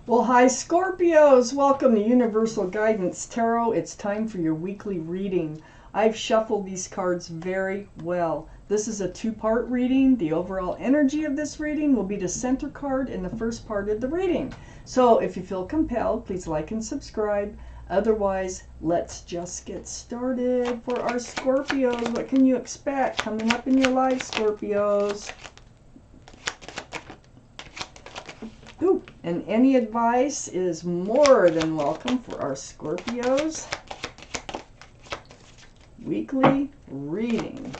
Well, hi Scorpios! Welcome to Universal Guidance Tarot. It's time for your weekly reading. I've shuffled these cards very well. This is a two-part reading. The overall energy of this reading will be the center card in the first part of the reading. So if you feel compelled, please like and subscribe. Otherwise, let's just get started. For our Scorpios, what can you expect coming up in your life, Scorpios? Ooh, and any advice is more than welcome for our Scorpios weekly reading.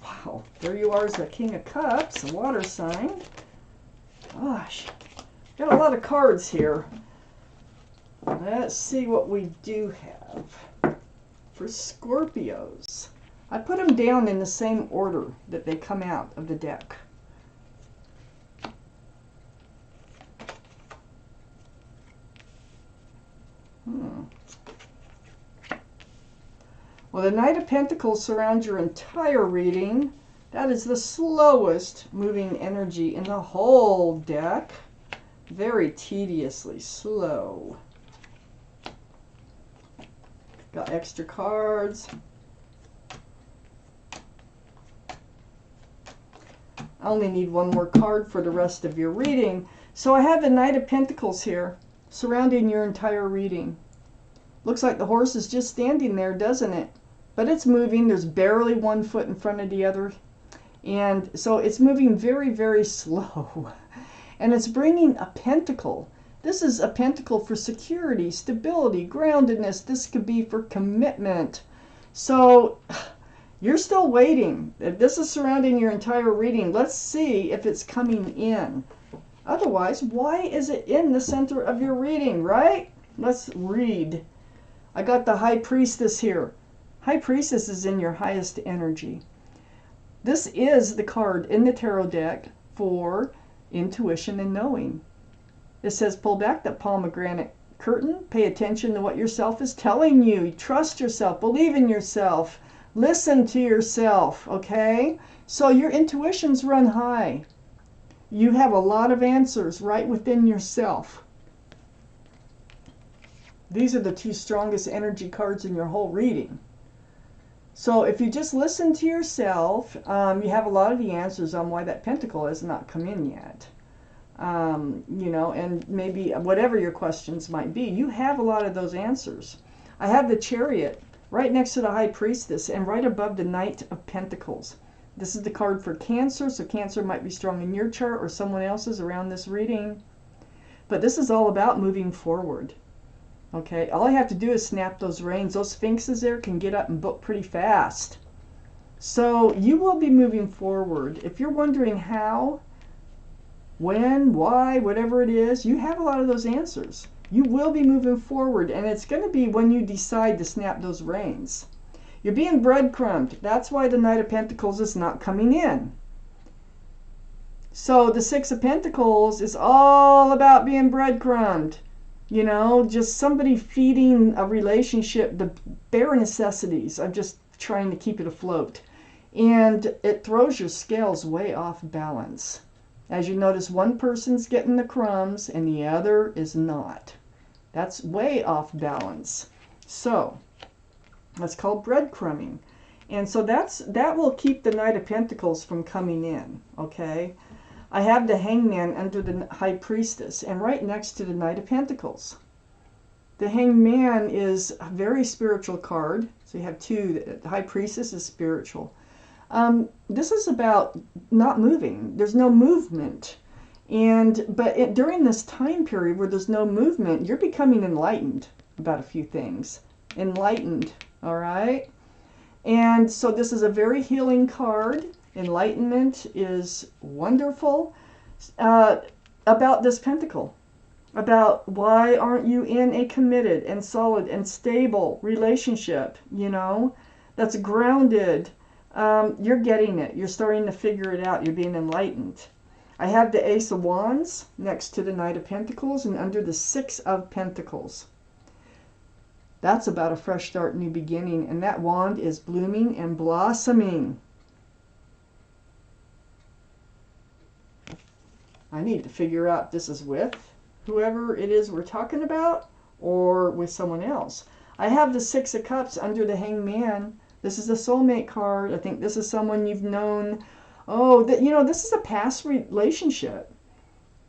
Wow, there you are as the King of Cups, a water sign. Gosh, got a lot of cards here. Let's see what we do have. For Scorpios, I put them down in the same order that they come out of the deck. Well, the Knight of Pentacles surrounds your entire reading. That is the slowest moving energy in the whole deck. Very tediously slow. Got extra cards. I only need one more card for the rest of your reading. So I have the Knight of Pentacles here, surrounding your entire reading. Looks like the horse is just standing there, doesn't it? But it's moving. There's barely one foot in front of the other. And so it's moving very, very slow. And it's bringing a pentacle. This is a pentacle for security, stability, groundedness. This could be for commitment. So you're still waiting. If this is surrounding your entire reading, let's see if it's coming in. Otherwise, why is it in the center of your reading, right? Let's read. I got the High Priestess here. High Priestess is in your highest energy. This is the card in the tarot deck for intuition and knowing. It says, pull back that pomegranate curtain. Pay attention to what yourself is telling you. Trust yourself. Believe in yourself. Listen to yourself, okay? So your intuitions run high. You have a lot of answers right within yourself. These are the two strongest energy cards in your whole reading. So if you just listen to yourself, you have a lot of the answers on why that pentacle has not come in yet. You know, and maybe whatever your questions might be, you have a lot of those answers. I have the Chariot right next to the High Priestess and right above the Knight of Pentacles. This is the card for Cancer, so Cancer might be strong in your chart or someone else's around this reading. But this is all about moving forward. Okay, all I have to do is snap those reins. Those sphinxes there can get up and book pretty fast. So you will be moving forward. If you're wondering how, when, why, whatever it is, you have a lot of those answers. You will be moving forward, and it's going to be when you decide to snap those reins. You're being breadcrumbed. That's why the Knight of Pentacles is not coming in. So the Six of Pentacles is all about being breadcrumbed. You know, just somebody feeding a relationship the bare necessities of just trying to keep it afloat. And it throws your scales way off balance. As you notice, one person's getting the crumbs and the other is not. That's way off balance. So that's called breadcrumbing. And so that will keep the Knight of Pentacles from coming in, okay? I have the Hangman under the High Priestess and right next to the Knight of Pentacles. The Hangman is a very spiritual card. So you have two. The High Priestess is spiritual. This is about not moving. There's no movement. But during this time period where there's no movement, you're becoming enlightened about a few things. Enlightened, all right? And so this is a very healing card. Enlightenment is wonderful. About this pentacle. About why aren't you in a committed and solid and stable relationship, you know, that's grounded. You're getting it. You're starting to figure it out. You're being enlightened. I have the Ace of Wands next to the Knight of Pentacles and under the Six of Pentacles. That's about a fresh start, new beginning, and that wand is blooming and blossoming. I need to figure out if this is with whoever it is we're talking about or with someone else. I have the Six of Cups under the Hangman. This is a soulmate card. I think this is someone you've known. Oh, that, you know, this is a past relationship.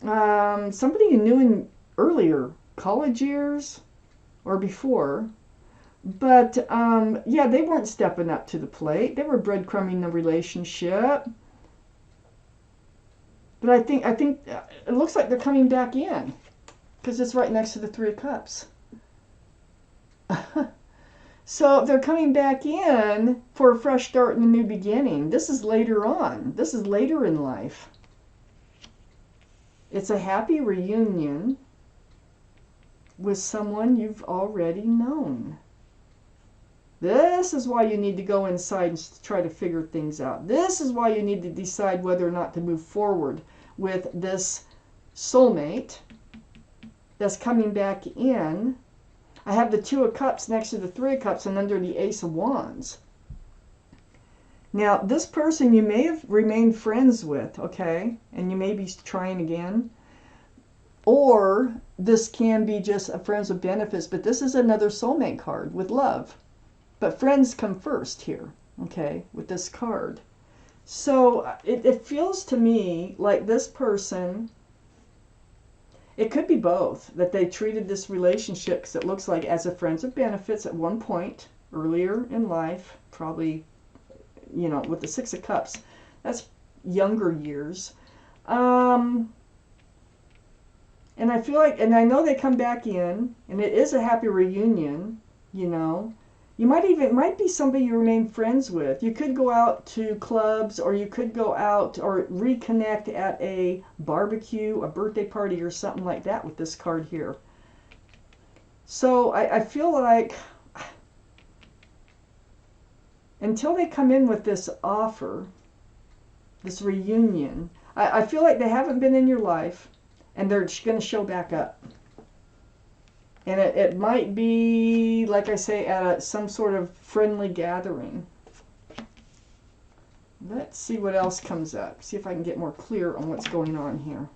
Somebody you knew in earlier college years or before. But yeah, they weren't stepping up to the plate. They were breadcrumbing the relationship. But I think it looks like they're coming back in because it's right next to the Three of Cups. So if they're coming back in for a fresh start and a new beginning, this is later on. This is later in life. It's a happy reunion with someone you've already known. This is why you need to go inside and try to figure things out. This is why you need to decide whether or not to move forward with this soulmate that's coming back in. I have the Two of Cups next to the Three of Cups and under the Ace of Wands. Now, this person you may have remained friends with, okay? And you may be trying again. Or this can be just a friends with benefits, but this is another soulmate card with love. But friends come first here, okay, with this card. So it feels to me like this person, it could be both, that they treated this relationship, because it looks like as a friends with benefits at one point earlier in life, probably, you know, with the Six of Cups, that's younger years. And I feel like, and I know they come back in, and it is a happy reunion, you know. You might even, it might be somebody you remain friends with. You could go out to clubs, or you could go out or reconnect at a barbecue, a birthday party, or something like that with this card here. So I feel like until they come in with this offer, this reunion, I feel like they haven't been in your life, and they're going to show back up. And it might be, like I say, at some sort of friendly gathering. Let's see what else comes up. See if I can get more clear on what's going on here.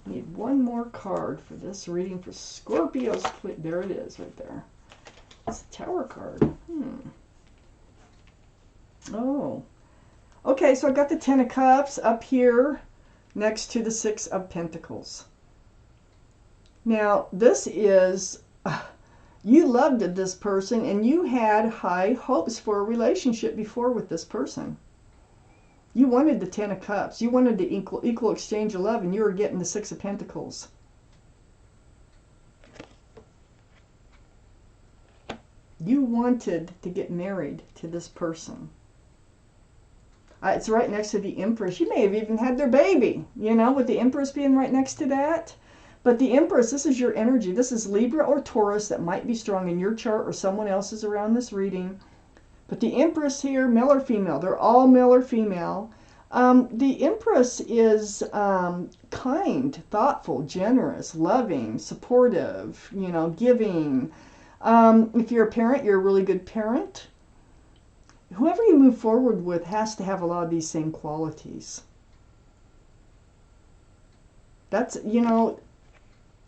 Need one more card for this reading for Scorpios. There it is right there. It's a Tower card. Oh. Okay, so I got the Ten of Cups up here next to the Six of Pentacles. Now, this is, you loved this person and you had high hopes for a relationship before with this person. You wanted the Ten of Cups. You wanted the equal exchange of love, and you were getting the Six of Pentacles. You wanted to get married to this person. It's right next to the Empress. You may have even had their baby, you know, with the Empress being right next to that. But the Empress, this is your energy. This is Libra or Taurus that might be strong in your chart or someone else's around this reading. But the Empress here, male or female, they're all male or female. The Empress is kind, thoughtful, generous, loving, supportive, you know, giving. If you're a parent, you're a really good parent. Whoever you move forward with has to have a lot of these same qualities. That's, you know,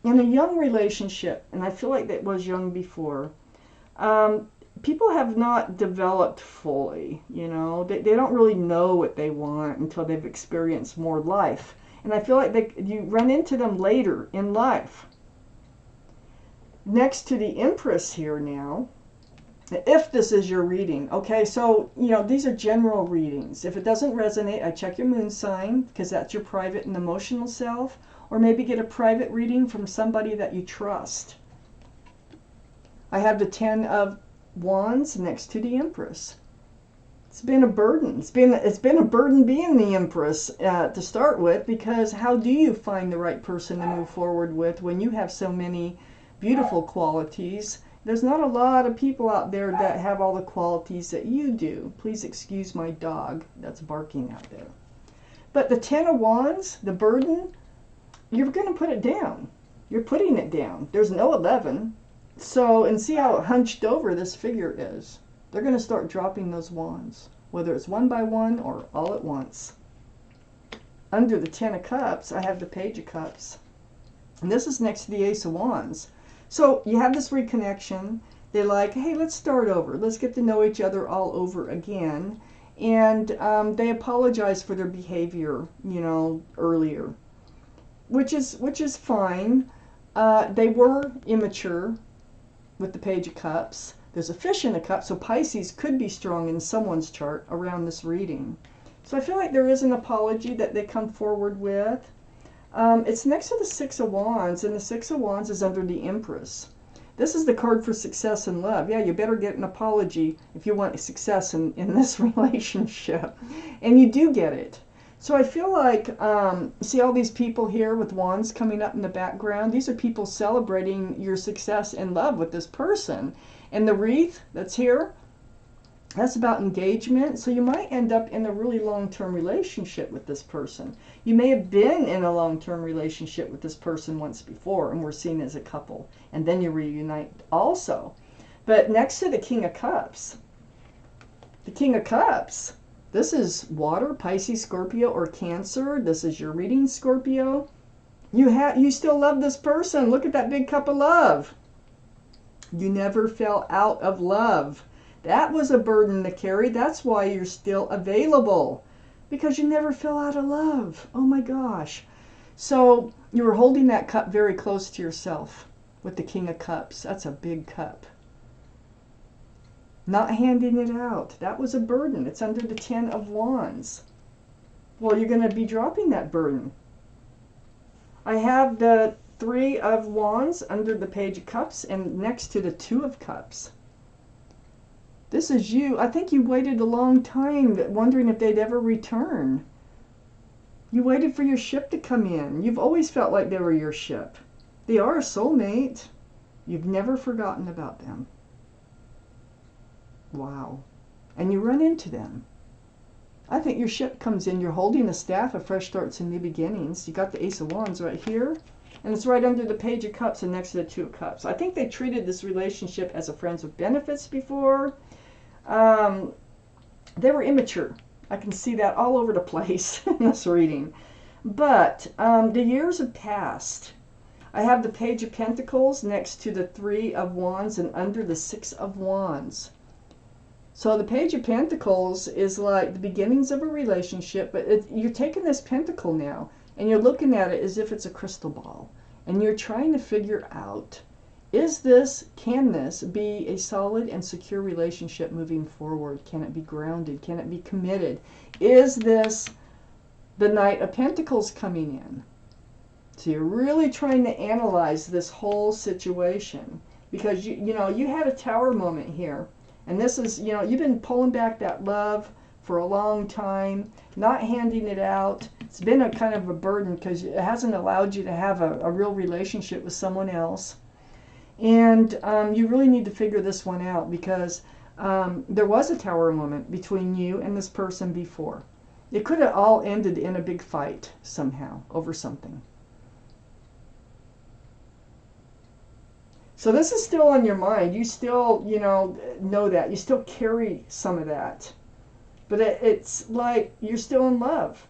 in a young relationship, and I feel like that was young before, people have not developed fully, you know. They don't really know what they want until they've experienced more life. And I feel like you run into them later in life. Next to the Empress here now, if this is your reading, okay, so, you know, these are general readings. If it doesn't resonate, I check your moon sign, because that's your private and emotional self, or maybe get a private reading from somebody that you trust. I have the Ten of Wands next to the Empress. It's been a burden. It's been a burden being the Empress to start with, because how do you find the right person to move forward with when you have so many beautiful qualities? There's not a lot of people out there that have all the qualities that you do. Please excuse my dog that's barking out there. But the Ten of Wands, the burden, you're going to put it down. You're putting it down. There's no 11. So, and see how hunched over this figure is. They're going to start dropping those wands, whether it's one by one or all at once. Under the Ten of Cups, I have the Page of Cups. And this is next to the Ace of Wands. So you have this reconnection. They're like, hey, let's start over. Let's get to know each other all over again. And they apologize for their behavior, you know, earlier, which is fine. They were immature with the Page of Cups. There's a fish in a cup, so Pisces could be strong in someone's chart around this reading. So I feel like there is an apology that they come forward with. It's next to the Six of Wands, and the Six of Wands is under the Empress. This is the card for success in love. Yeah, you better get an apology if you want success in this relationship. And you do get it. So I feel like, see all these people here with wands coming up in the background? These are people celebrating your success in love with this person. And the wreath that's here, that's about engagement. So you might end up in a really long-term relationship with this person. You may have been in a long-term relationship with this person once before and were seen as a couple. And then you reunite also. But next to the King of Cups, the King of Cups, this is water, Pisces, Scorpio, or Cancer. This is your reading, Scorpio. You still love this person. Look at that big cup of love. You never fell out of love. That was a burden to carry. That's why you're still available. Because you never fell out of love. Oh my gosh. So you were holding that cup very close to yourself with the King of Cups. That's a big cup. Not handing it out. That was a burden. It's under the Ten of Wands. Well, you're going to be dropping that burden. I have the Three of Wands under the Page of Cups and next to the Two of Cups. This is you. I think you waited a long time wondering if they'd ever return. You waited for your ship to come in. You've always felt like they were your ship. They are a soulmate. You've never forgotten about them. Wow. And you run into them. I think your ship comes in. You're holding the staff of fresh starts and new beginnings. You got the Ace of Wands right here. And it's right under the Page of Cups and next to the Two of Cups. I think they treated this relationship as a friends with benefits before. They were immature. I can see that all over the place in this reading. But the years have passed. I have the Page of Pentacles next to the Three of Wands and under the Six of Wands. So the Page of Pentacles is like the beginnings of a relationship, but you're taking this pentacle now and you're looking at it as if it's a crystal ball. And you're trying to figure out, can this be a solid and secure relationship moving forward? Can it be grounded? Can it be committed? Is this the Knight of Pentacles coming in? So you're really trying to analyze this whole situation because you had a Tower moment here. And this is, you've been pulling back that love for a long time, not handing it out. It's been a kind of a burden because it hasn't allowed you to have a real relationship with someone else. And you really need to figure this one out because there was a Tower moment between you and this person before. It could have all ended in a big fight somehow over something. So this is still on your mind. You still, know that. You still carry some of that. But it's like you're still in love.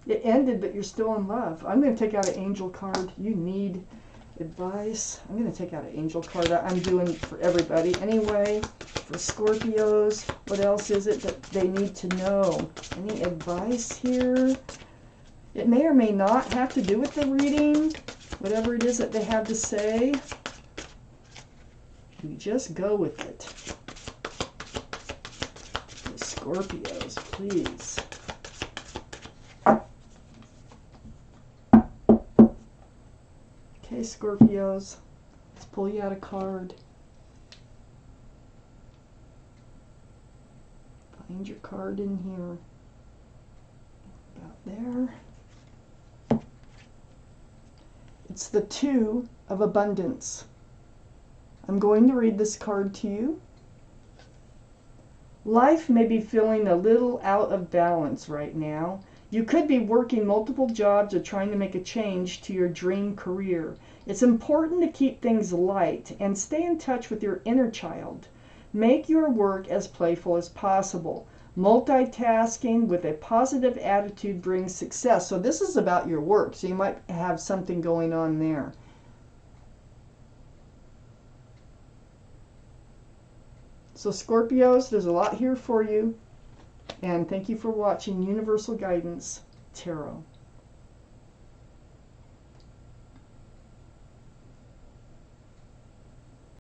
It ended, but you're still in love. I'm going to take out an angel card. You need advice. I'm going to take out an angel card. I'm doing for everybody. Anyway, for Scorpios, what else is it that they need to know? Any advice here? It may or may not have to do with the reading. Whatever it is that they have to say, you just go with it. Scorpios, please. Okay, Scorpios, let's pull you out a card. Find your card in here. About there. It's the Two of Abundance. I'm going to read this card to you. Life may be feeling a little out of balance right now. You could be working multiple jobs or trying to make a change to your dream career. It's important to keep things light and stay in touch with your inner child. Make your work as playful as possible. Multitasking with a positive attitude brings success. So this is about your work. So you might have something going on there. So Scorpios, there's a lot here for you. And thank you for watching Universal Guidance Tarot.